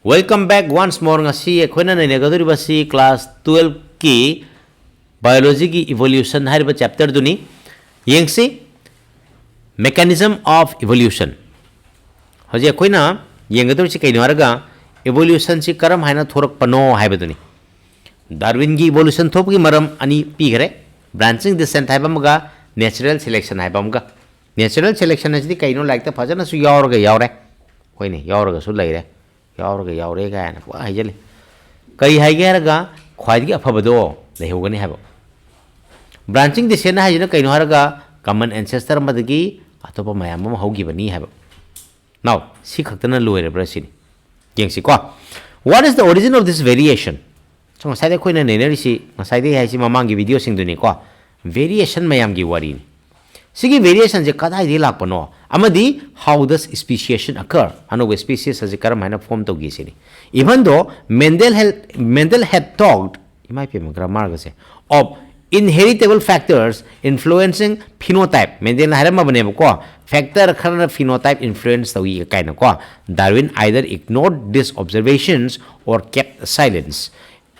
Welcome back once more. Ngasi ekhona nainagaduri basi class 12 ki biology ki evolution hariba chapter duni yengsi mechanism of evolution. Hoje ekhona yengaduri si kaino haraga evolution si karam haina thorak pano haiba duni. Darwin ki evolution thop ki maram ani pi gare branching descent haiba maga natural selection haiba maga. Natural selection is the kaino like the fajana su yaur ga yaure. Hoine yaur ga su lai re. Yaure ga na wa hajale kai haiga ga khwaidi afabado lehogani habo branching descent hajina kaino haraga common ancestor madagi atopa mayam ma hogi bani habo now si khaktana loire brasini yengsi ko what is the origin of this variation so sai de koina ne si sai de haisi mamangi video sing duni ko variation mayam gi wari sigi variation je kadai di lakpano amadi how does speciation occur ano species as a karam haina form to gisini even though Mendel had talked grammar ga se of inheritable factors influencing phenotype Mendel harama bane ko factor khana phenotype influence tawi kaina ko Darwin either ignored these observations or kept silence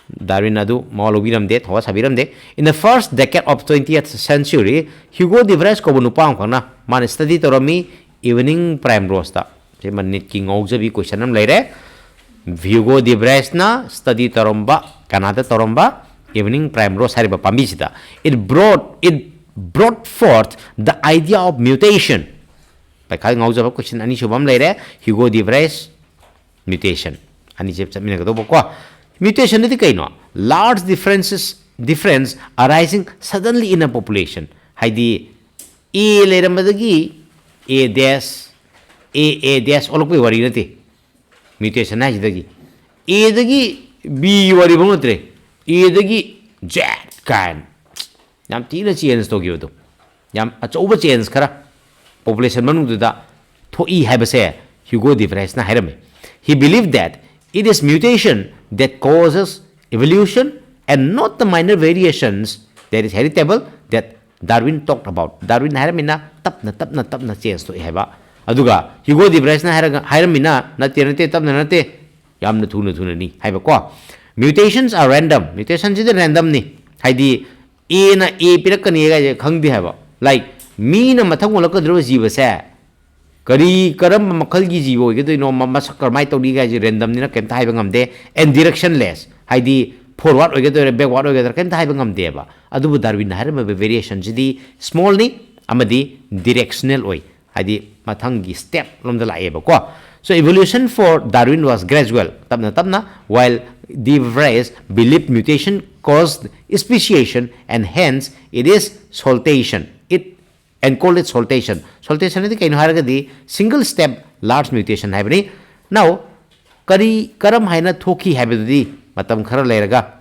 Darwin adu mawlobiram de thawa sabiram de in the first decade of 20th century Hugo de Vries ko bunupang khana man study toromi evening primrose ta je man NEET ki ngaujabi question am leire Hugo de Vries na study toromba Canada toromba evening primrose hariba pambi sida it brought forth the idea of mutation by kai ngaujaba question ani shubam leire Hugo de Vries mutation ani je chamina ga do ko mutation is the large difference arising suddenly in a population. Haidi A later madagi A dash all of the mutation is the A the B you are even A the jet can Yam tina chance to give to Yam at over chance kara population manu to the to E habase Hugo de Vries na herame. He believed that it is mutation that causes evolution and not the minor variations that is heritable that Darwin talked about. Darwin haramina tapna change to heba. Aduga Hugo de Vries na haramina na tirate tapna nate yamna thuna ni haiba ko. Mutations are random. Mutations is random ni. Haidi A na A pirakani ga khangdi haiba. Like me na mathang ulaka dro jiba sa Kari karam makalgi jibo gitu no masak mai to diga ji random ni na kem thai bangam de and directionless haidi forward o gitu backward o gitu kem thai bangam de ba adu Darwin har ma variation ji small ni amadi directional oi haidi mathangi step lom da la e ba ko so evolution for Darwin was gradual tapna while de Vries believed mutation caused speciation and hence it is saltation and call it saltation. Saltation is the single step large mutation happening. Now, Kari Karam Haina Thoki Habidi, Matam Kara Lerga.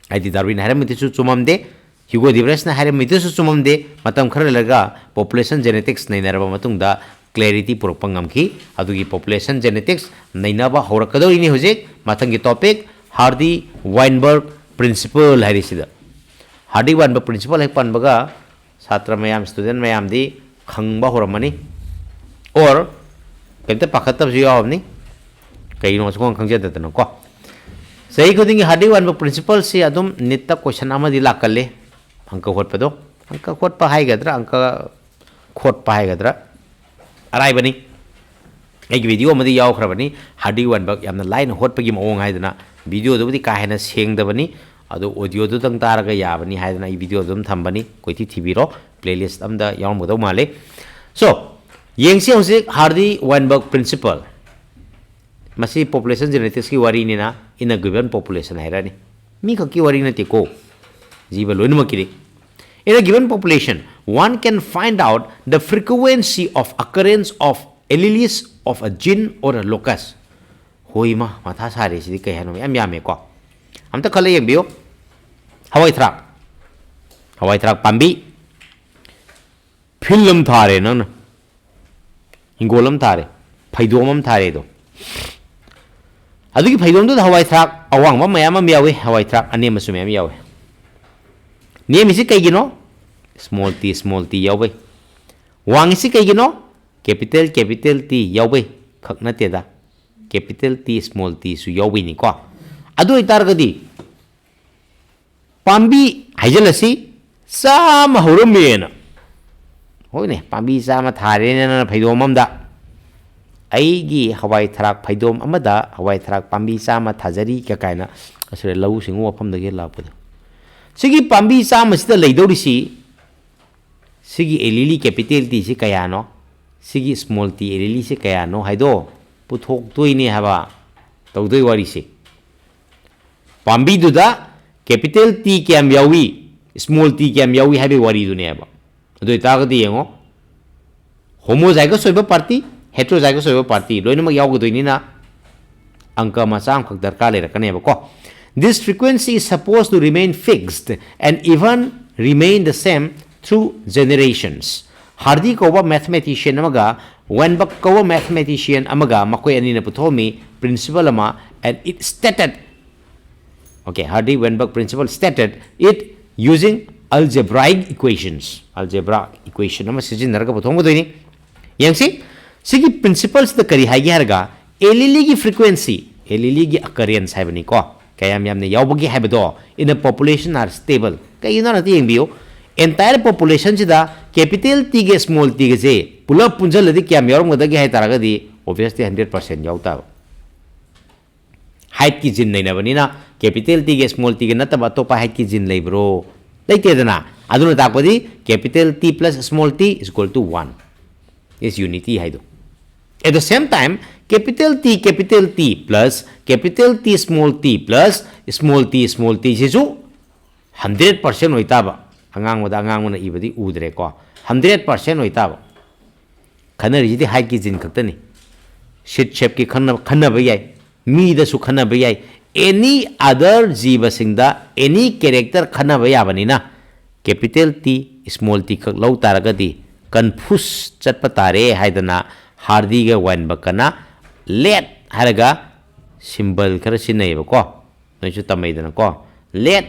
I did Darwin Haramitisu Sumam de, Hugo de Vries Haramitisu Sumam de, Matam Kara Lerga, population genetics, Nainaba Matunda, clarity Propangamki, Adugi population genetics, Nainaba Horakado in Hosek, Matangi topic, Hardy Weinberg principle Harisida. Hardy Weinberg principle like Panbaga. Satra mayam student mayam di khangba horamani or kente pakhatab jiya homni kai no song khangja detana ko sei ko dingi hadi wan principle si adum nitta question ama di lakalle angka khot pado angka khot pa hai gadra angka khot pa hai gadra arai bani ek video madi yaw khrabani hadi wan bak yamna line hot pa gi mawong hai dana video do di ka hena seng da bani ado audio do tang taraga yabani haidana I video dum thambani koiti thibiro playlist amda yaw modo male so yengsi hose Hardy Weinberg principle masi population genetics ki wari ni na in a given population hairani mi ka ki wari na te ko jiba loin makiri in a given population one can find out the frequency of occurrence of alleles of a gene or a locus hoima matha sare si kai hanu yam yame ko amta khale yebio Hawaii truck pambi film thare nan hingolam thare phaidomam thare do adugi phaidom do Hawaii truck awang ma mayam yawe Hawaii truck anem su mayam yawe name isi kai gino small t yawe wang isi kai gino capital T yawe khakna te da capital T small t su yawini ko adu itargadi pambi haijalasi sama horumena hoine pambi sama tharena phaidom amda aigi hawai tharak phaidom amada hawai tharak pambi sama thajari ka kaina asre lau singu wafam dage lakpado sigi pambi sama sida leidorisi sigi elili capital T si kayano sigi small t elili si kayano haido puthok toini haba tawdoi wari si pambi duda capital T kyam yawi small t kyam yawi habi wari dune ba ado itagadi yengo homozygous soiba party heterozygous soiba party loina mak yaw godoi ni na angka masam khak darkar le rakane ba ko this frequency is supposed to remain fixed and even remain the same through generations hardi ko ba mathematician amaga wenbak ko mathematician amaga makoi ani na puthomi principle ama and it stated okay, Hardy Weinberg principle stated it using algebraic equations. Algebra equation nama sijin narga puthong do ini. Yang si sigi principles the kari hai harga elili ki frequency, elili ki occurrence hai bani ko. Kaya yamne yawbagi hai bado in a population are stable. Kaya ina nati yang biyo entire population sida capital T ke small t ke se pula punjal ladi kya yarum gadagi hai taraga di obviously 100% yawta. Height ki jin nahi na bani na capital T ke small t ke na taba topa height ki jin lai bro laite dana aduna takodi capital T plus small t is equal to 1 is unity hai do at the same time capital T plus capital T small t jisu 100% hoita ba angang na ibadi udre ko 100% hoita ba khana ri di height ki jin khaktani sheet shape ki khana ba yai mi da su khana ba yai any other jiva singda any character khana ba ya bani na capital T small t khak lau taragadi confuse chatpa tare haidana hardi ga Weinberg kana let haraga symbol khara sinai ba ko noi chu tamai dana ko let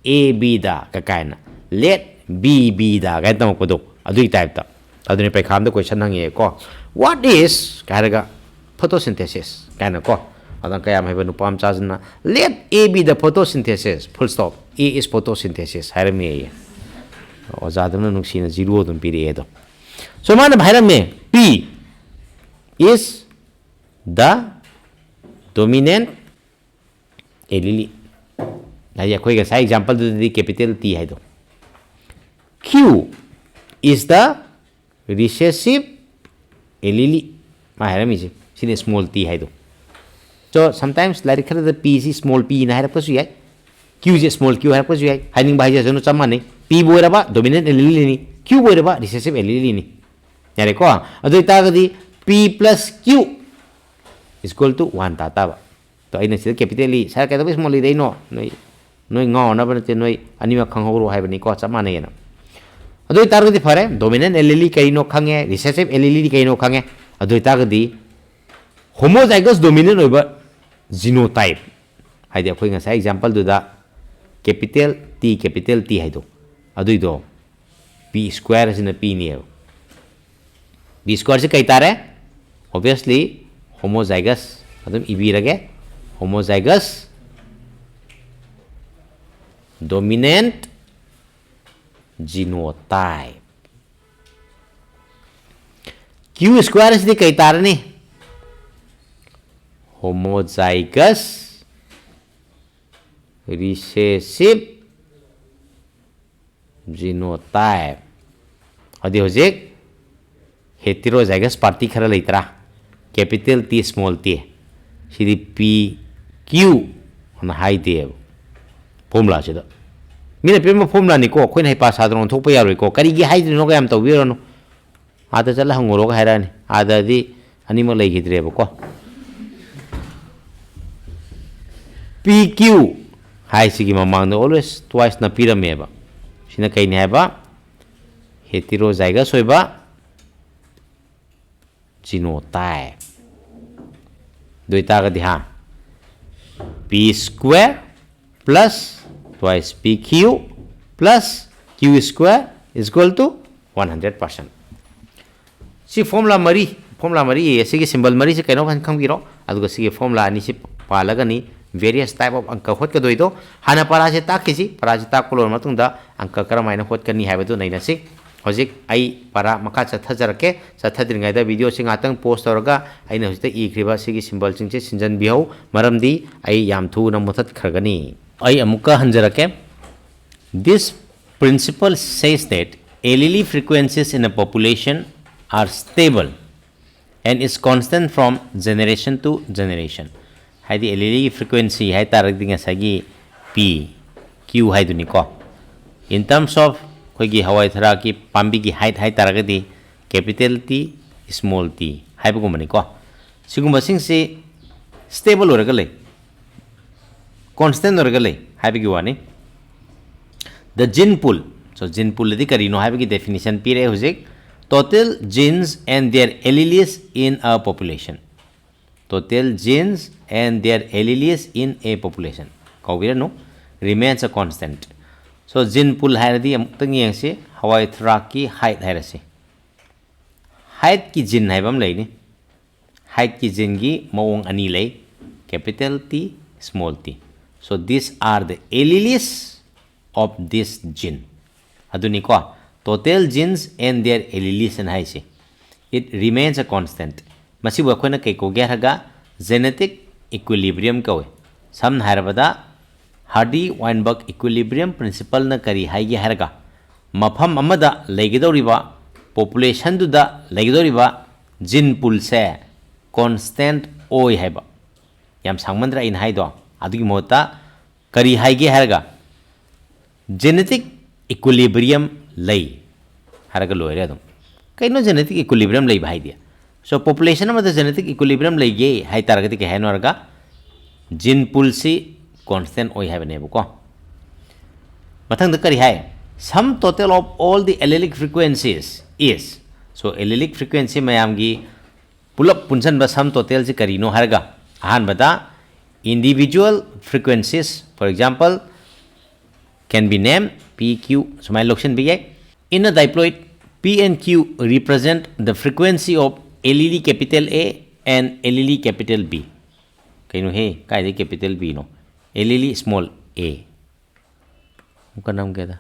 a b da ka kaina let b b da ga tam ko do adui type ta aduni pai kham da question hangi ko what is haraga photosynthesis kana ko adan kaya mai banu pam chazna let a be the photosynthesis full stop a is photosynthesis harame o zadana nuksina zero dum piri edo so man bhairame p is the dominant allele na koi ga sai example the capital T hai do q is the recessive allele ma harame ji sine small t hai do so sometimes like the p is small p na harap kasu yai q is small q harap kasu yai hiding by jano chamane p boira ba dominant allele ni q boira ba recessive allele ni yare ko adu itagadi p plus q is equal to 1 tata ba to aina sida capital e sar ka da small dei no noi ngo na ba te noi anima khanghoro hai bani ko chamane na adu itagadi fare dominant allele kai no khange recessive allele kai no khange adu itagadi homozygous dominant over genotype haide akhoi nga sai example du da capital T haido adui do p square is in a p ni b square se kai tare obviously homozygous adum ibi rage homozygous dominant genotype q square is di kai tare ni homozygous recessive genotype adi hojek heterozygous party khara leitra capital T small t sidi p q na hai de formula chida mina pema formula ni ko khoina hai pa sadron thokpa yaroi ko kari gi hai no ga yam tawbiro no ada chala hangoro ga hairani ada di anima lei gidre ko PQ hai sigi mamang no always twice na pirameba sina kai ni haba heterozygous hoiba genotype doita ga diha p square plus twice pq plus q square is equal to 100%. Si formula mari sigi symbol mari se kaino kan kham giro aduga sige formula ani si palagani various type of angka hot ka doido hana para se takisi para se tak kolor matung da angka karamaina hot kani habadu naina si hojik ai para maka chathajarake chathadringai da video sing atang post oraga aina hojita ikriba sigi symbol sing che sinjan bihau maramdi ai yam thu na muthat khargani ai amuka hanjarake. This principle says that allele frequencies in a population are stable and is constant from generation to generation. Haidi allele frequency hai taragdinga sagi p q hai duni ko in terms of koigi hawai thara ki pambi ki height hai taragadi capital T small t hai bu mani ko sigum sing se stable oragale constant oragale hai bi wani the gene pool. So gene pool di karino hai bi definition pi re hojik total genes and their alleles in a population. Total genes and their alleles in a population kawira no remains a constant. So gene pool hai di amtang yang se hawai thra ki height hai rase height ki gene hai bam lai ni height ki gene gi mawong ani lai capital T small t. So these are the alleles of this gene aduni ko total genes and their alleles and hai se it remains a constant. Masi wa khona kai ko geraga genetic equilibrium ko sam harabada Hardy-Weinberg equilibrium principle na kari hai ge harga mafam amada legidoriba population du da legidoriba gene pool se constant oi haiba yam sangmandra in hai do adugi mota kari hai ge harga genetic equilibrium lay harga loire adum kaino genetic equilibrium lay bhai dia. So population amada genetic equilibrium lay ge hai taragati ke haino harga gene pool si constant oi have ne ko mathang da kari hai sum total of all the allelic frequencies is. So allelic frequency mayam gi pulap punsan ba sum total si kari no harga ahan bata individual frequencies for example can be named p q. So my location be in a diploid p and q represent the frequency of allele capital A and allele capital B. Kaino he kai de capital B no allele small a uka naam kya tha.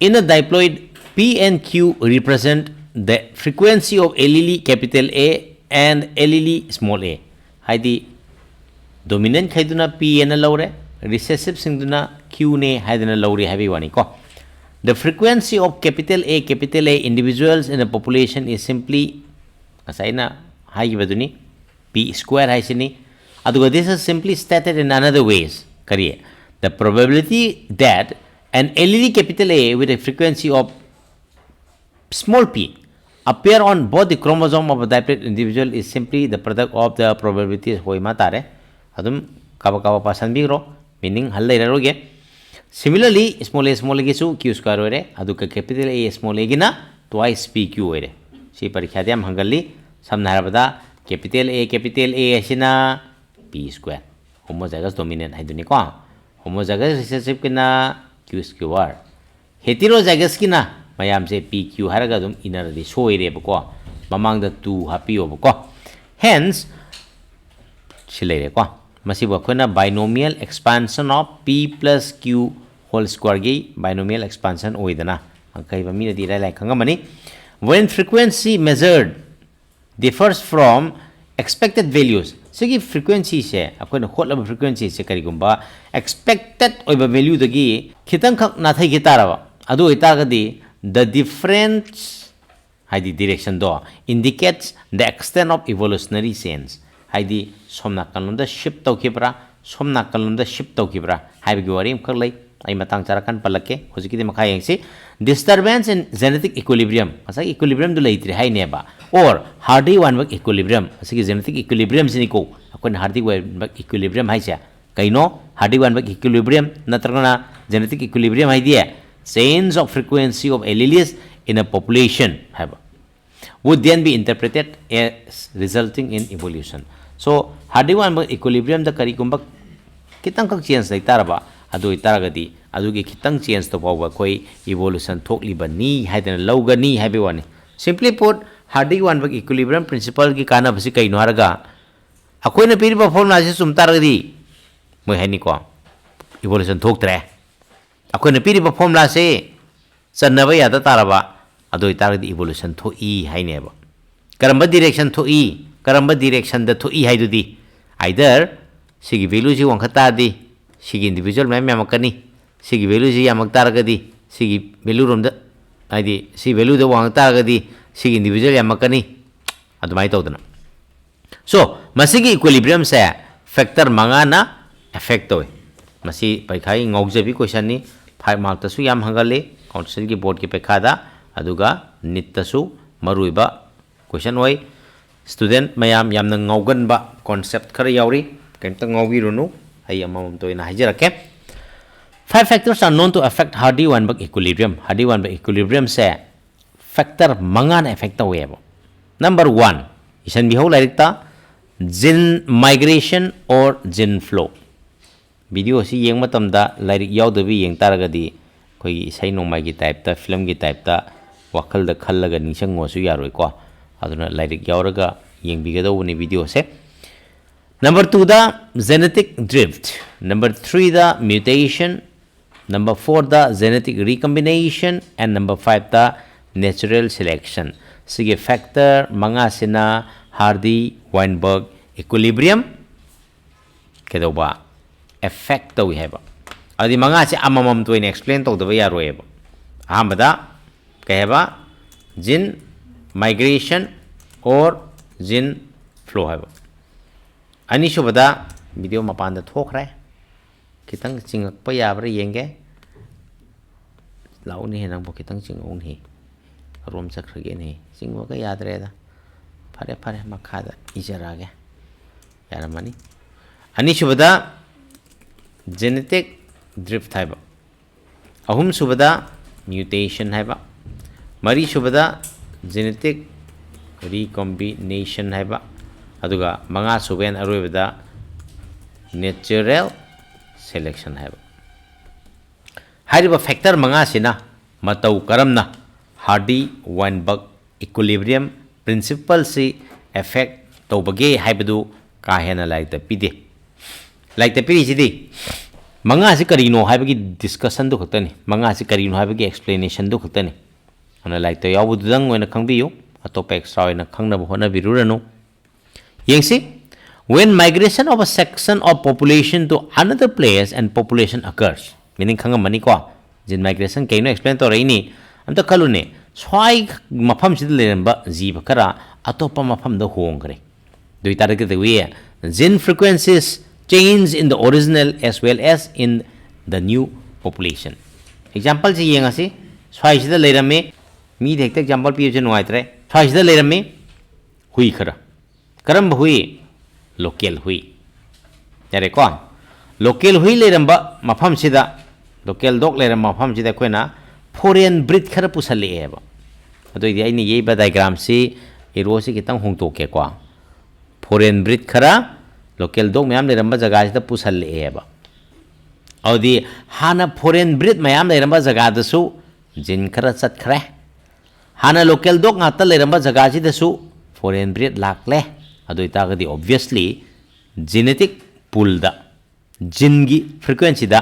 In a diploid p and q represent the frequency of allele capital A and allele small a. Haidi dominant khaiduna p ena lawre recessive singduna q ne haidana lawre habi wani ko. The frequency of capital A individuals in a population is simply asaina hai baduni p square hai sini. Aduga this is simply stated in another ways kariye the probability that an allele capital A with a frequency of small p appear on both the chromosome of a diploid individual is simply the product of the probabilities hoi ma tare adum kaba kaba pasan bigro meaning hal lai roge. Similarly small a su q square ore aduka capital A small a gina twice p q ore si parikha diam hangali samna harabada capital A asina p square homozygous dominant haiduni ko homozygous recessive kina q square heterozygous kina mayam se p q haraga dum inner di soire ko mamang da 2 happy ob ko hence silere ko masi ba khona binomial expansion of p plus q whole square gi binomial expansion oidana ankai ba mi di lai khangamani when frequency measured differs from expected values. Sigi frequency se akona hotla frequency se karigumba expected oiba value dagi khitang khak na thai gitarawa adu ita gadi the difference haidi direction do indicates the extent of evolutionary sense haidi somna kanunda shift tawkibra somna kanunda shift tawkibra haibi warim kharlai ai matang charakan palake hojiki de makha yengsi disturbance in genetic equilibrium asa equilibrium du leitri hai neba or Hardy-Weinberg equilibrium asa genetic equilibrium sini ko akon Hardy-Weinberg equilibrium hai cha kaino Hardy-Weinberg equilibrium natrana genetic equilibrium hai dia change of frequency of alleles in a population have would then be interpreted as resulting in evolution. So Hardy-Weinberg equilibrium da karigumba kitang kak change lai taraba adu itaragadi adu gi kitang change to pawa koi evolution thokli ba ni haidana lawga ni haibe wani simply put Hardy one bag equilibrium principle ki kana basi kai no haraga akoi na piri ba formula se sum taragdi moi hani ko evolution thok tre akoi na piri ba formula se channa ba ya da taraba adoi taragdi evolution tho e haine ba karamba direction tho e karamba direction da tho e haidu di either sigi value ji wang khata di sigi individual mem yamakani sigi value ji yamak taragadi sigi value rom da aidi si value da wang taragadi sigi individual yamakani adumai tawdana so masigi equilibrium se factor mangana effect toy masi paikhai ngaujabi question ni 5 mark ta su yam hangale council ki board ki pekha da aduga NEET ta su maruiba question oi student mayam yamna ngaugan ba concept khara yauri kenta ngaugi runu ai amam to ina hajarake 5 factors are known to affect Hardy Weinberg equilibrium. Hardy Weinberg equilibrium se factor mangan effect away. Number 1, isan biho larikta gene migration or gene flow. Video si yeng matamda larik yaw dabi yeng taragadi koi isai nongmai gi type ta film gi type ta wakal da khallaga ningsang ngo su yaroi ko aduna larik yawraga yeng bigado ni video se. Number 2 the genetic drift. Number 3 the mutation. Number 4 the genetic recombination, and number 5 the natural selection. Sige factor mga sina Hardy Weinberg equilibrium kedoba effect we have. Adi mga si amamam to explain to the way aroeba. Ahambada kaheba gene migration or gene flow have. Ani shubada video mapanda thokre. Kitang singak pa yabra yenge lau ni henang bo kitang singong hi rom sakrage ni singwa ka yadre da pare makhada ijarage yaramani ani shubada genetic drift haiba ahum shubada mutation haiba mari shubada genetic recombination haiba aduga manga suben aroibada natural selection have. Hariba factor manga sina matau karamna Hardy Weinberg equilibrium principle si effect tawbage haibadu ka hena like the pide. Like the pide sidi manga si karino haibagi discussion do khatani manga si karino haibagi explanation do khatani ana like the yabudu dang oina khangbiyu atop extra oina khangna hona birurano yengsi. When migration of a section of population to another place and population occurs, meaning kanga mani ko, gene migration kaino explain to raini, amta kalune, swai mafam sid leramba jiba kara atopa mafam da hongre. Do it target the way gene frequencies change in the original as well as in the new population. Example si yenga si, swai sid lerame, mi dekte example piye no aitre, swai sid lerame, hui kara, karam hui. Local hui. Yare ko local hui le ramba mafam sida local dog le ramba mafam sida koina foreign breed khara pusali eba ado idi aini ye ba diagram si ero si kitang hongto ke ko foreign breed khara local dog mayam le ramba jaga sida pusali eba audi hana foreign breed mayam le ramba jaga da su jin khara chat khare hana local dog ngata le ramba jaga sida su foreign breed lak le adoi tagadi obviously genetic pool da gene gi frequency da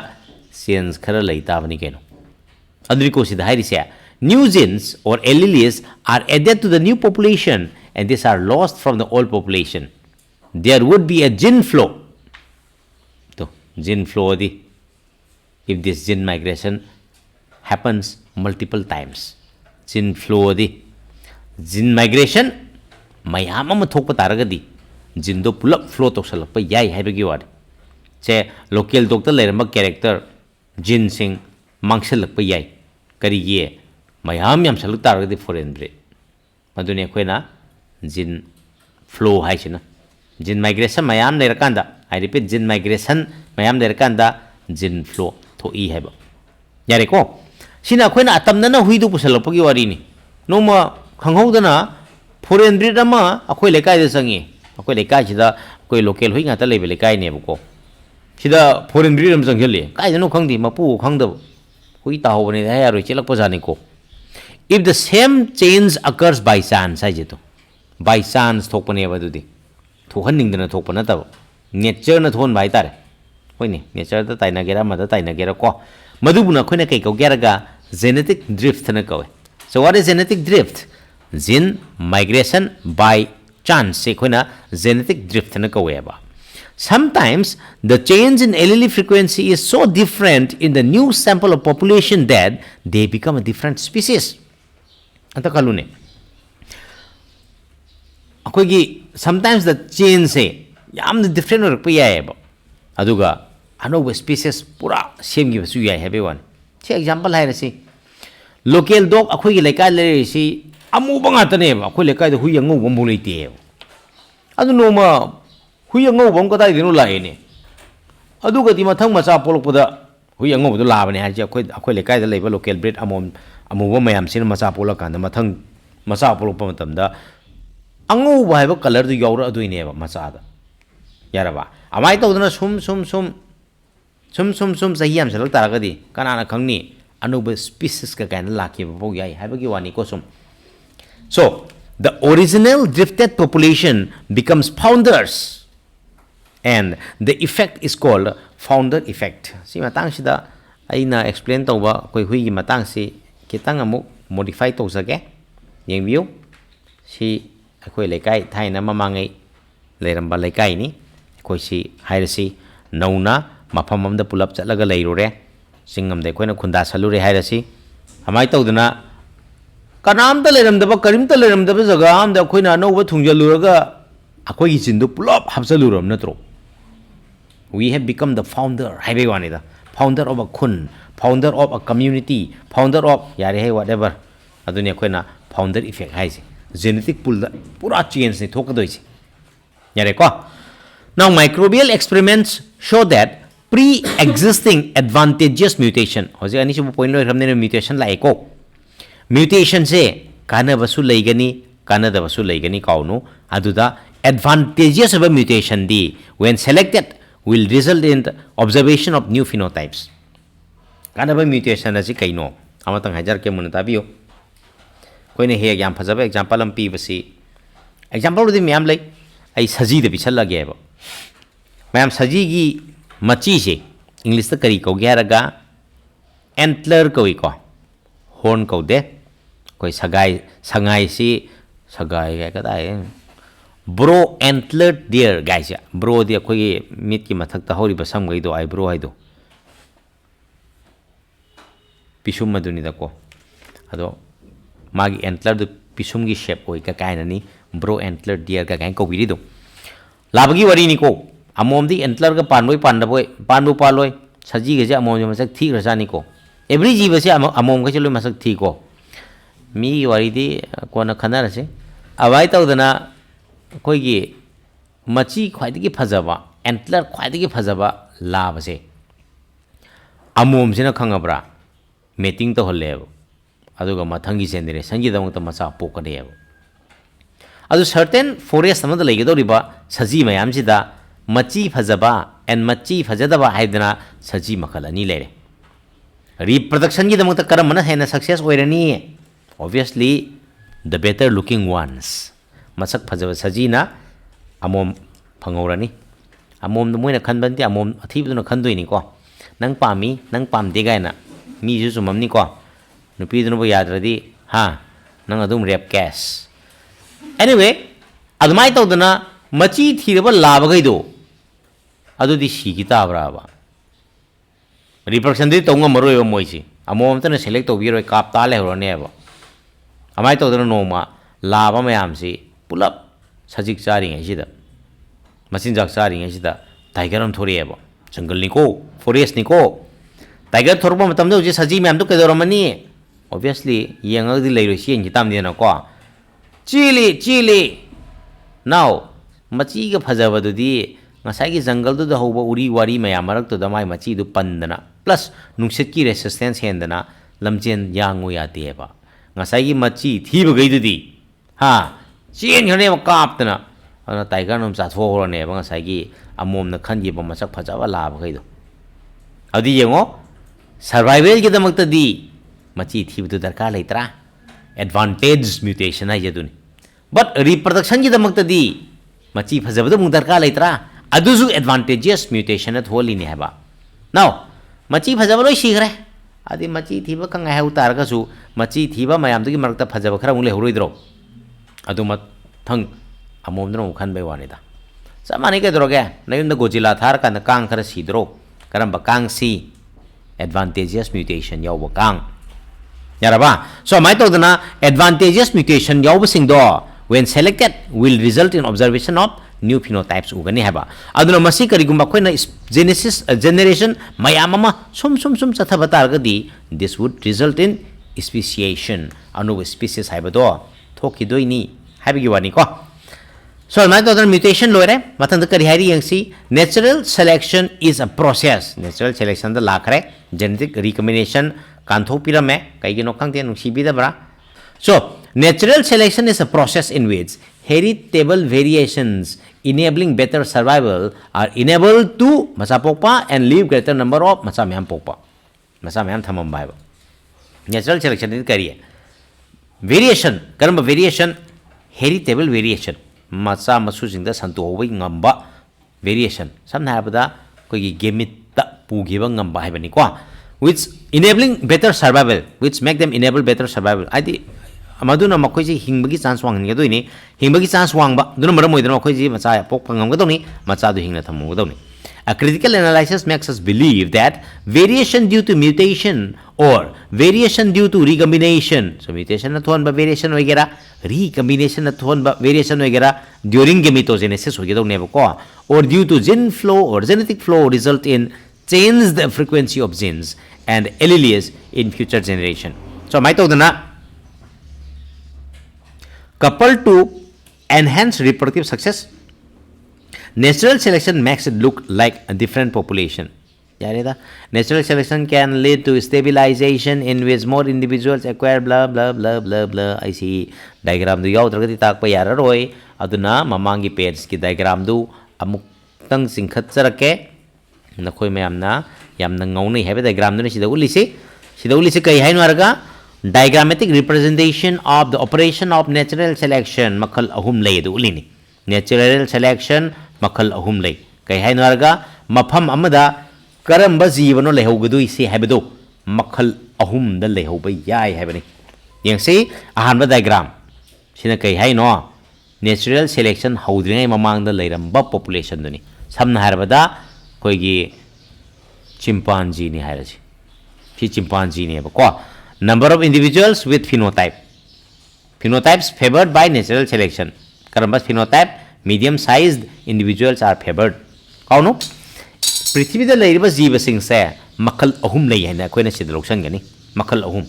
change khara laita bani keno adri ko sida hairi se new genes or alleles are added to the new population and these are lost from the old population. There would be a gene flow. So gene flow di if this gene migration happens multiple times. Gene flow di gene migration mayam ama thokpa taragadi jindo pulap flow toksalakpa yai haibagi wari che local doctor leramba character gene sing mangsalakpa yai kari ye mayam yam saluk taragadi foreign breed madune khoina gene flow haisina gene migration mayam lerakanda I repeat gene migration mayam lerakanda gene flow thoi haiba yare ko sina khoina atamna na huidu pusalakpa gi wari ni noma khanghaudana foreign breed ama akoi lekai de sangi akoi lekai sida koi local hui ngata lebe lekai ne buko sida foreign breed am sanghele kai no khangdi mapu khangda hui ta hobane da ya ro chelak pa jani ko if the same change occurs by chance, by chance thokpaneba dudi thohaningdana thokpana tab nature na thon bai tare hoine nature da taina gera mada taina gera ko madubuna khoina kai ko geraga genetic drift na kawe. So what is genetic drift? Gene migration by chance se khoina genetic drift na kawe ba. Sometimes the change in allele frequency is so different in the new sample of population that they become a different species. Anta kalune. Sometimes the change say yamna different or pa aduga ano species pura same gi su yai have one. See example hai si local dog akhoi gi lekai le si amu banga tane akhoi lekai da hui yangu bombu leite adu no ma hui yangu bom ko dai dinu lai ne aduga ti mathang macha polokpada hui yangu du la bane ha ji akhoi lekai da leiba local breed amu ba mayam sin macha polak kan mathang macha polok matam da angu ba ba color du yaura adu ne ba macha da yaraba amai to dana sum sahiyam salak taragadi kanana khangni anuba species ka kan laki ba yai habagi wani ko sum. So the original drifted population becomes founders and the effect is called founder effect. Si matang sida aina explain to ba koi hui gi matang si kitang amuk modify to sake yeng view si akhoi lekai thaina mamangai leramba lekai ni koi si hairasi nauna mafam amda pulap chatlaga leirure singam de koina khunda salure hairasi amai tawduna kanamta leramdaba karimta leramdaba jaga amda koina noba thungjaluraga akoi gi jindu pulap hapsaluram natro. We have become the founder haibe wani da founder of a khun, founder of a community, founder of yare hai whatever adunia koina founder effect haise genetic pool da pura change ni thokadoi yare ko. Now microbial experiments show that pre-existing advantageous mutation hoje ani chu point loi ramne mutation la eko mutation se kana basu leigani kana da basu leigani kaunu aduda advantageous of a mutation di when selected will result in the observation of new phenotypes. Kana ba mutation asi kaino amatang hajar ke mun tabiyo koine he yam phajaba example am pi basi example di myam lai ai saji de bichal lage ba ma'am सजी की मची से English तो करी कौ गया रगा antler कोई को हॉर्न कौ दे कोई सगाई संगाई सी सगाई क्या कहता है bro antler deer guys bro दिया कोई मीट की मथक ता होरी बसम गई दो आई ब्रो आई दो पिशुम मधुनी दको अदो मागी एंटलर दो पिशुम की शेप कोई का काय ननी ब्रो एंटलर डियर का काय को बिरी दो लाभगी वरी निको अमोम दी एंटलर का पानबोई पांडबोई पानबो पालोय सजी गजे अमोम जो मसक ठीक रसानी को एवरी जीव से अमोम का चलो मसक ठीक को मी वारी दी कोना खना रसे अवाई तौदना कोई की मची ख्वाइदगी की फजबा एंटलर ख्वाइदगी की फजबा लाभ से अमोम से न खंगब्रा मीटिंग तो हल्लेब अदुगा मथंगी जेनरेशन की दमक मचा पोकनेब अदु सर्टेन फॉरेस्ट अमद लेगदोरिबा सजी मयाम सिदा मची फजबा एंड मची फजदबा हाइदना सजी मखल अनि लेरे रिप्रोडक्शन की दमक करमना हेना सक्सेस ओइरनी obviously the better looking ones मसक फजब सजीना अमोम फंगौरनी अमोम द मोइना खनबंती अमोम अथीबदुना खनदोइनी को नंग पामी नंग पामदे गायना मी जु सुममनी को नुपीदुनबो याद्रदी हा नंग अदुम रेप कैश एनीवे अदमाय तौदना मची थीरबा लाबगैदो अदुदी सीगी ताब्राबा रिप्रोडक्शन दि तौंगा मरोय मोइसी अमोम तने सेलेक्ट तौबिरोय काप ता लेहरोनेबा अमाय तौदना नोमा लाबा मयामसी पुलप सजिक चारिङैसिदा मचिनजाक चारिङैसिदा टाइगर अम थोरिएबा जंगल निको फॉरेस्ट निको टाइगर थोरबा मतमदो जे सजी मयाम तो केदोरमनी ऑब्वियसली येंगगदि लेरोय सियंगि तामदेना को चिली नाउ मची का फजबदुदी ngасꯥꯏꯒꯤ जंगलदुदा होबा उरी वारी मयाम मरक्तुदा माय मची दु पंदना प्लस नुंगसेट की रेसिस्टेंस हेंदना लमजेन यांगो यातेबा ngасꯥꯏꯒꯤ मची थीबगैदुदी हा चेन हने कापतना अना टाइगर नम चाथोरनेबा ngасꯥꯏꯒꯤ अमोमना खनगिबा मसक फजबा लाबगैदो अदि येंगो सर्वाइवल की दमक्तदी मची थीबदु दरकार लेत्रा advantage mutation hai jaduni but reproduction ki damak tadi machi phajabada mung darka leitra aduzu advantageous mutation at holi ni haba now machi phajaba loi sigre adi machi thiba kang hai utar ga su machi thiba mayam du ki marakta phajaba khara mung le horoi dro adu mat thang amom dro khan bai wani da samani ke droge nayum da gojila thar kan kang khara sidro karamba kang si advantageous mutation yaw kang yaraba so mai to dana advantageous mutation yaw sing do when selected will result in observation of new phenotypes ugani haba aduna masi kari gumba khoina genesis generation mayam ama sum chathaba targadi this would result in speciation anu species haba do thoki doini habi wani ko so mai to dana mutation loire matang da kari hari yangsi natural selection is a process natural selection da lakre genetic recombination kanthok pirame kaigino kangte nusibi da bra so natural selection is a process in which heritable variations enabling better survival are enabled to masa pokpa and leave greater number of masa myam pokpa masa myam thamam bai natural selection is kariye variation karamba variation heritable variation masa masu singda santu hobai ngamba variation samna habada koi gamete ta pugiba ngamba haibani ko which enabling better survival which make them enable better survival adi amaduna makoi ji hingbagi chance wang ni doini hingbagi chance wang ba duna maram moidana makoi ji macha pok pangam ga doni macha du hingna thamu ga doni a critical analysis makes us believe that variation due to mutation or variation due to recombination so mutation na thon ba variation wagera recombination na thon ba variation wagera during gametogenesis hoge doni ko or due to gene flow or genetic flow result in change the frequency of genes and alleles in future generation so mai to dana coupled to enhance reproductive success natural selection makes it look like a different population natural selection can lead to stabilization in which more individuals acquire blah blah blah blah blah I see diagram du yaw dragati tak pa yararoi aduna mamangi page ki diagram du amuk tang singkhat charake nakhoi mayamna yamna ngauni hebe diagram du sida ulisi kai hainu arga diagrammatic representation of the operation of natural selection makhal ahum lay du ulini natural selection makhal ahum lay kai hainu arga mafam amada karamba jibano lehogadu isi habedo makhal ahum da lehoba yai habani yengsi ahanba diagram sina kai haino natural selection haudringai mamang da leiramba population duni samna harbada koigi chimpanzee ni hairaji fi chimpanzee ni ba ko number of individuals with phenotypes favored by natural selection karamba phenotype medium sized individuals are favored kauno prithvi da leiriba jiba sing se makal ahum lei haina koina sid loksan gani makal ahum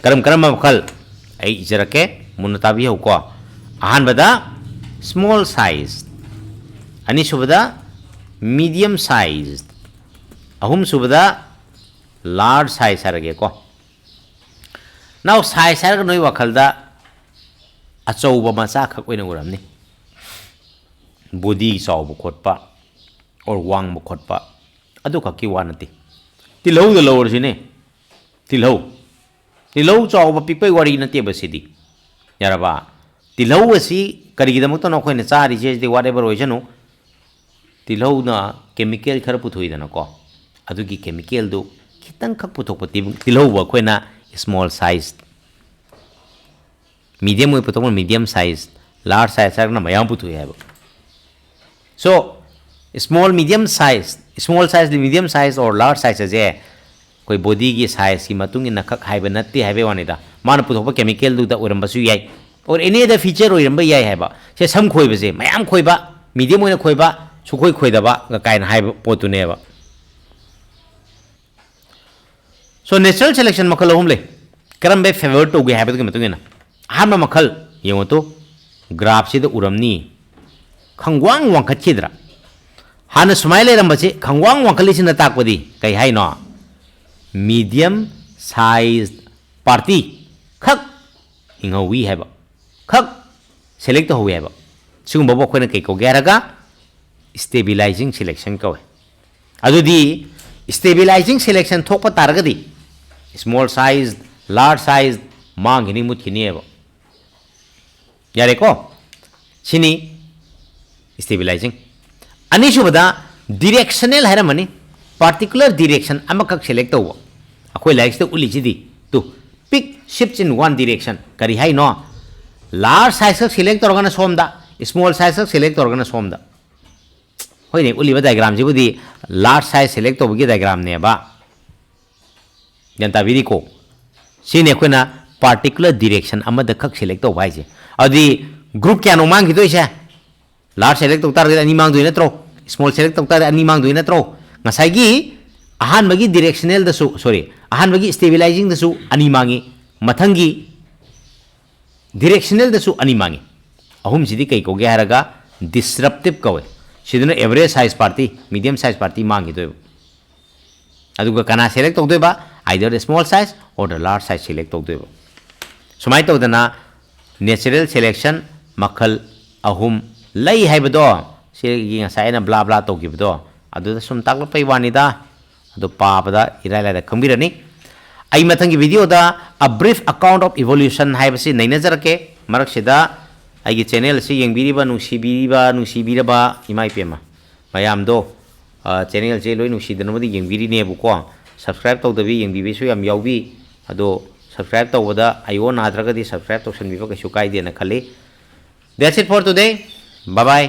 karam makal ai jarake munatabi ho ko ahan bada small sized ani subada medium sized ahum subada large size arage ko now size arage noi wakalda achouba macha khak oina uramni body chawbu khotpa or wang khotpa adu khaki wanati tilhou da lower sine tilhou chawba pipai wari nate basidi yaraba tilhou asi karigidamukta no khoina chari je de whatever oisanu tilhou na chemical khara puthoidana ko adugi chemical du kitang khak puthokpa tilhou ba khoina small size medium oi puthokma medium size large size na mayam puthoi haba so small size medium size or large size je koi body gi size ki matung in khak haiba natti haibe wanida mana puthokpa chemical du da oramba su yai or any other feature oramba yai haiba se sam khoiba je mayam khoiba medium oina khoiba su khoida ba ga kain haiba potune ba so natural selection makal ahum le karam be favor to ge haiba gi matung ina ahma makal yengo to graph se da uramni khangwang wangkhat chidra hana smile rambase khangwang wangkali sina takpadi kai hai no medium sized party khak ingo wi haba khak select ho haba sugum bobo khoina kai ko geraga stabilizing selection ko adudi stabilizing selection thokpa taragadi small sized large sized मांगनी मुतखिनी है यारे को सिनी stabilising अनीसुबदा directional है मनी particular direction अमकक select तव अखोय लाइक्स तो उलिजिदी तो peak shifts in one direction करी है नो लार्ज साइज का सेलेक्ट तौरगना सोमदा स्मॉल साइज का सेलेक्ट तौरगना सोमदा होय ने उलिबा डायग्राम जिबुदी लार्ज साइज सेलेक्ट तौबगी डायग्राम ने बा जनता बिदी को सिने खोना पार्टिकुलर डायरेक्शन अमद खक सेलेक्ट तौ भाइजे अदि ग्रुप क्या नो मांग खिदोय से लार्ज सेलेक्ट तौ तार अनि मांग दोय नत्रो स्मॉल सेलेक्ट तौ तार अनि मांग दोय नत्रो ngसाइगी अहान मगी डायरेक्शनल दसु सॉरी अहान मगी स्टेबिलाइजिंग दसु अनि मांगी मथंगी डायरेक्शनल दसु अनि मांगी अहुम सिदी कई को गे हरगा डिसरप्टिव कवे सिदना average size party medium size party मांगी दोय अदुगा कना सेलेक्ट तौ दोयबा either the small size or the large size select tौ दोयबा सुमाय तौदना नेचुरल सिलेक्शन मखल अहुम लई हाइबदो सिगी ngसाइना ब्ला ब्ला तौगिबदो अदुदा सुम ताकलपै वानिदा अदु पाबदा इराइलादा खंबिरनी आई मथंगी वीडियो दा a brief account of evolution हाइबसी नैनजरके मरकसिदा आइगी चैनल से यंगबिरिबा नुसीबिरबा इमाई पेमा मयामदो चैनल से लोई नुसीदनबदी यंगबिरिनेबुको सब्सक्राइब तौदबी यंगबिबिसु याम यावबी अदो सब्सक्राइब तौबदा आइओ नाद्रगदी सब्सक्राइब तौसनबिबा कैसु काइदेना खले that's it for today bye bye